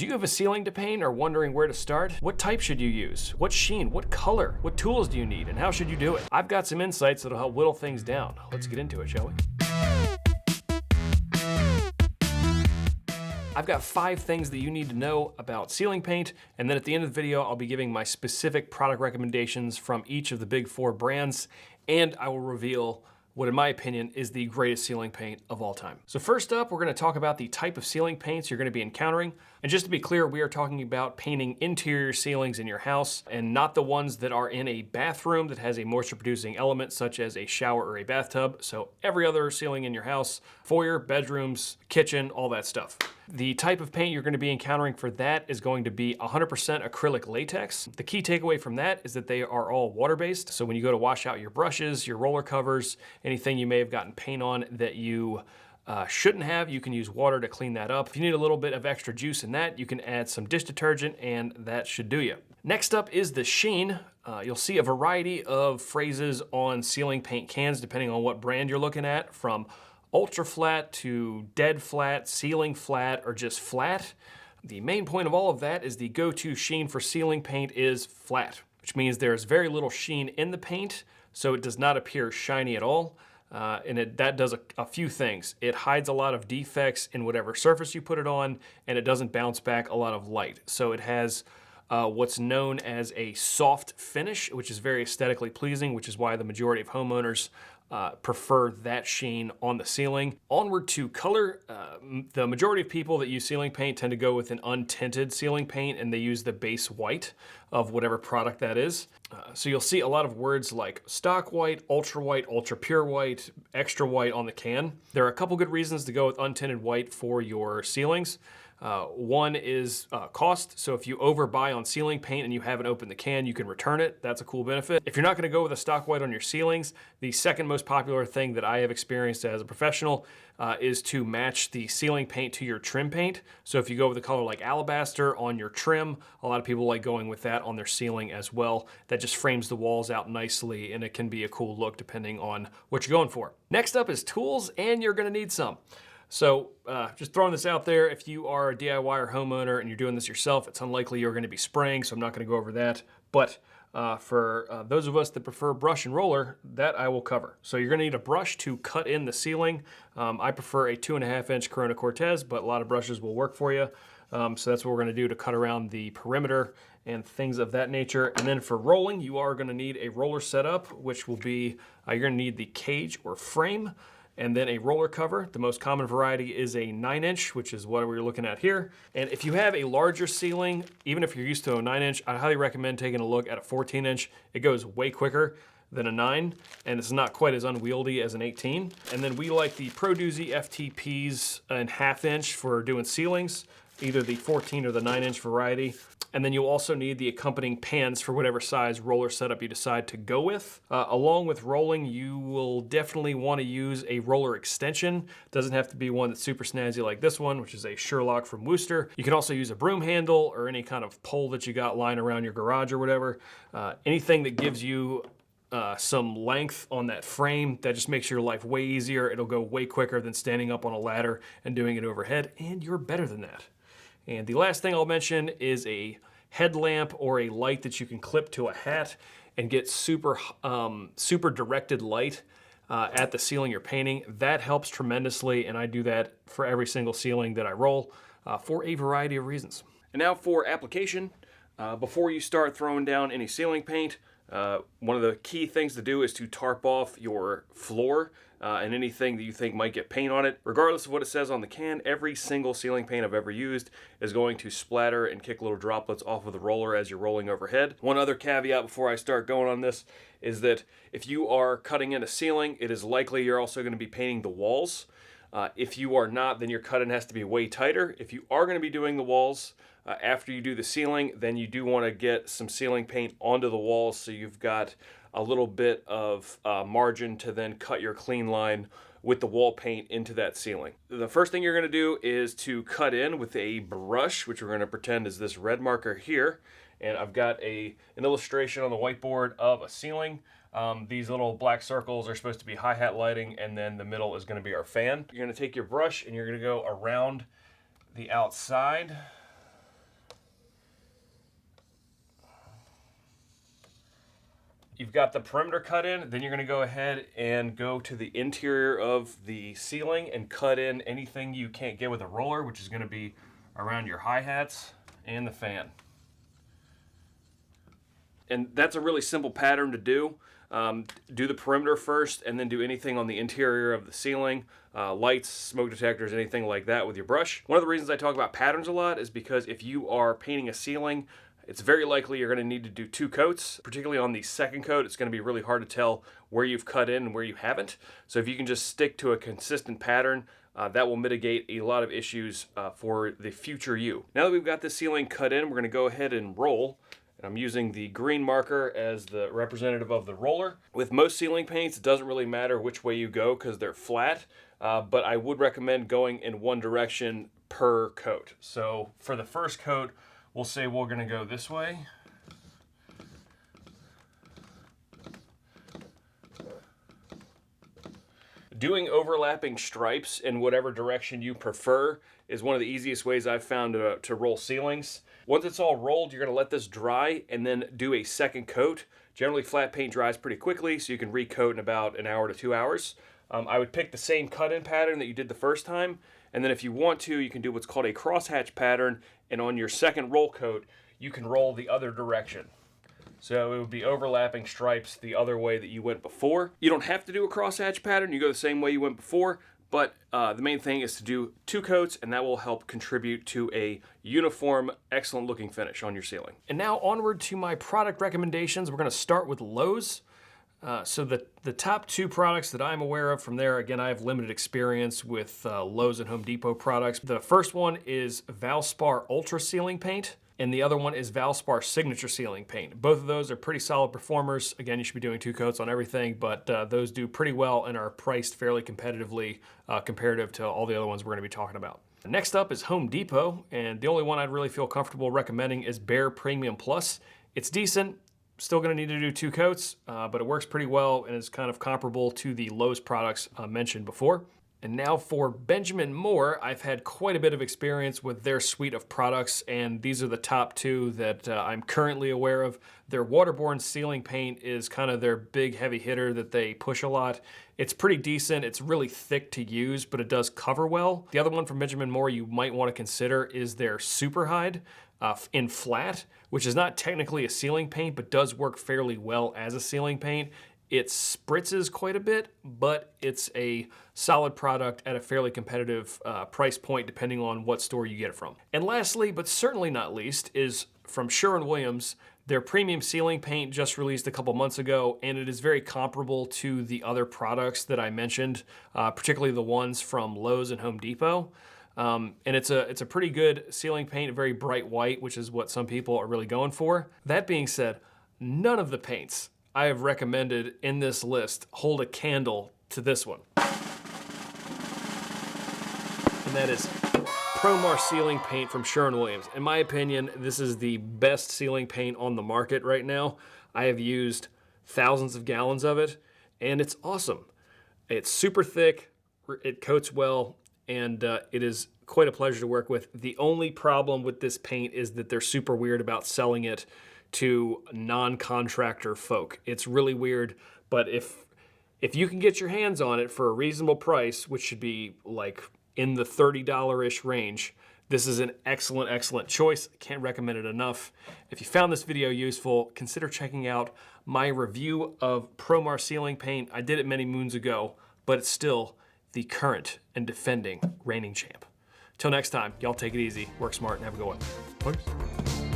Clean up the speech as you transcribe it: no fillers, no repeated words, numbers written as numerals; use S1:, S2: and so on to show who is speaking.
S1: Do you have a ceiling to paint or wondering where to start? What type should you use? What sheen? What color? What tools do you need and how should you do it? I've got some insights that'll help whittle things down. Let's get into it, shall we? I've got 5 things that you need to know about ceiling paint, and then at the end of the video, I'll be giving my specific product recommendations from each of the big 4 brands, and I will reveal what, in my opinion, is the greatest ceiling paint of all time. So first up, we're gonna talk about the type of ceiling paints you're gonna be encountering. And just to be clear, we are talking about painting interior ceilings in your house and not the ones that are in a bathroom that has a moisture producing element such as a shower or a bathtub. So every other ceiling in your house, foyer, bedrooms, kitchen, all that stuff. The type of paint you're gonna be encountering for that is going to be 100% acrylic latex. The key takeaway from that is that they are all water-based. So when you go to wash out your brushes, your roller covers, anything you may have gotten paint on that you shouldn't have, you can use water to clean that up. If you need a little bit of extra juice in that, you can add some dish detergent and that should do you. Next up is the sheen. You'll see a variety of phrases on ceiling paint cans depending on what brand you're looking at, from ultra flat to dead flat, ceiling flat, or just flat. The main point of all of that is the go-to sheen for ceiling paint is flat, which means there's very little sheen in the paint, so it does not appear shiny at all. That does a few things. It hides a lot of defects in whatever surface you put it on, and it doesn't bounce back a lot of light. So it has what's known as a soft finish, which is very aesthetically pleasing, which is why the majority of homeowners prefer that sheen on the ceiling. Onward to color, the majority of people that use ceiling paint tend to go with an untinted ceiling paint, and they use the base white of whatever product that is. So you'll see a lot of words like stock white, ultra pure white, extra white on the can. There are a couple good reasons to go with untinted white for your ceilings. One is cost. So if you overbuy on ceiling paint and you haven't opened the can, you can return it. That's a cool benefit. If you're not going to go with a stock white on your ceilings, the second most popular thing that I have experienced as a professional is to match the ceiling paint to your trim paint. So if you go with a color like alabaster on your trim, a lot of people like going with that on their ceiling as well. That just frames the walls out nicely, and it can be a cool look depending on what you're going for. Next up is tools, and you're going to need some. So just throwing this out there, if you are a DIY or homeowner and you're doing this yourself, it's unlikely you're going to be spraying, so I'm not going to go over that. But for those of us that prefer brush and roller, that I will cover. So you're going to need a brush to cut in the ceiling. I prefer a 2.5-inch Corona Cortez, but a lot of brushes will work for you. So that's what we're going to do to cut around the perimeter and things of that nature. And then for rolling, you are going to need a roller setup, which will be, you're going to need the cage or frame, and then a roller cover. The most common variety is a 9-inch, which is what we're looking at here. And if you have a larger ceiling, even if you're used to a 9-inch, I highly recommend taking a look at a 14-inch. It goes way quicker than a 9, and it's not quite as unwieldy as an 18. And then we like the Pro Doozy FTPs in 1/2-inch for doing ceilings, either the 14 or the 9-inch variety. And then you'll also need the accompanying pans for whatever size roller setup you decide to go with. Along with rolling, you will definitely want to use a roller extension. Doesn't have to be one that's super snazzy like this one, which is a Sherlock from Worcester. You can also use a broom handle or any kind of pole that you got lying around your garage or whatever. Anything that gives you some length on that frame, that just makes your life way easier. It'll go way quicker than standing up on a ladder and doing it overhead, and you're better than that. And the last thing I'll mention is a headlamp or a light that you can clip to a hat and get super directed light at the ceiling you're painting. That helps tremendously, and I do that for every single ceiling that I roll for a variety of reasons. And now for application. Before you start throwing down any ceiling paint, one of the key things to do is to tarp off your floor and anything that you think might get paint on it. Regardless of what it says on the can, every single ceiling paint I've ever used is going to splatter and kick little droplets off of the roller as you're rolling overhead. One other caveat before I start going on this is that if you are cutting in a ceiling, it is likely you're also going to be painting the walls. If you are not, then your cut-in has to be way tighter. If you are going to be doing the walls, after you do the ceiling, then you do want to get some ceiling paint onto the walls so you've got a little bit of margin to then cut your clean line with the wall paint into that ceiling. The first thing you're going to do is to cut in with a brush, which we're going to pretend is this red marker here. And I've got an illustration on the whiteboard of a ceiling. These little black circles are supposed to be hi-hat lighting, and then the middle is going to be our fan. You're going to take your brush and you're going to go around the outside you've got the perimeter cut in, then you're gonna go ahead and go to the interior of the ceiling and cut in anything you can't get with a roller, which is gonna be around your hi-hats and the fan. And that's a really simple pattern to do. Do the perimeter first and then do anything on the interior of the ceiling, lights, smoke detectors, anything like that with your brush. One of the reasons I talk about patterns a lot is because if you are painting a ceiling, it's very likely you're going to need to do 2 coats. Particularly on the second coat, it's going to be really hard to tell where you've cut in and where you haven't. So if you can just stick to a consistent pattern, that will mitigate a lot of issues for the future you. Now that we've got this ceiling cut in, we're going to go ahead and roll. And I'm using the green marker as the representative of the roller. With most ceiling paints, it doesn't really matter which way you go because they're flat, but I would recommend going in one direction per coat. So for the first coat, we'll say we're gonna go this way. Doing overlapping stripes in whatever direction you prefer is one of the easiest ways I've found to roll ceilings. Once it's all rolled, you're gonna let this dry and then do a second coat. Generally, flat paint dries pretty quickly, so you can recoat in about an hour to 2 hours. I would pick the same cut-in pattern that you did the first time, and then if you want to, you can do what's called a crosshatch pattern, and on your second roll coat, you can roll the other direction. So it would be overlapping stripes the other way that you went before. You don't have to do a crosshatch pattern, you go the same way you went before, but the main thing is to do 2 coats, and that will help contribute to a uniform, excellent looking finish on your ceiling. And now onward to my product recommendations. We're gonna start with Lowe's. So the top 2 products that I'm aware of from there, again, I have limited experience with Lowe's and Home Depot products. The first one is Valspar Ultra Ceiling Paint, and the other one is Valspar Signature Ceiling Paint. Both of those are pretty solid performers. Again, you should be doing 2 coats on everything, but those do pretty well and are priced fairly competitively comparative to all the other ones we're gonna be talking about. Next up is Home Depot, and the only one I'd really feel comfortable recommending is Behr Premium Plus. It's decent, still gonna need to do 2 coats, but it works pretty well and is kind of comparable to the Lowe's products mentioned before. And now for Benjamin Moore, I've had quite a bit of experience with their suite of products, and these are the top 2 that I'm currently aware of. Their waterborne ceiling paint is kind of their big heavy hitter that they push a lot. It's pretty decent, it's really thick to use, but it does cover well. The other one from Benjamin Moore you might want to consider is their Super Hide in flat, which is not technically a ceiling paint, but does work fairly well as a ceiling paint. It spritzes quite a bit, but it's a solid product at a fairly competitive price point depending on what store you get it from. And lastly, but certainly not least, is from Sherwin-Williams. Their premium ceiling paint just released a couple months ago, and it is very comparable to the other products that I mentioned, particularly the ones from Lowe's and Home Depot. And it's a pretty good ceiling paint, very bright white, which is what some people are really going for. That being said, none of the paints I have recommended in this list hold a candle to this one. And that is Promar ceiling paint from Sherwin-Williams. In my opinion, this is the best ceiling paint on the market right now. I have used thousands of gallons of it, and it's awesome. It's super thick, it coats well, and it is quite a pleasure to work with. The only problem with this paint is that they're super weird about selling it to non-contractor folk. It's really weird, but if you can get your hands on it for a reasonable price, which should be like in the $30-ish range, this is an excellent, excellent choice. I can't recommend it enough. If you found this video useful, consider checking out my review of Promar ceiling paint. I did it many moons ago, but it's still the current and defending reigning champ. Till next time, y'all take it easy, work smart, and have a good one. Peace.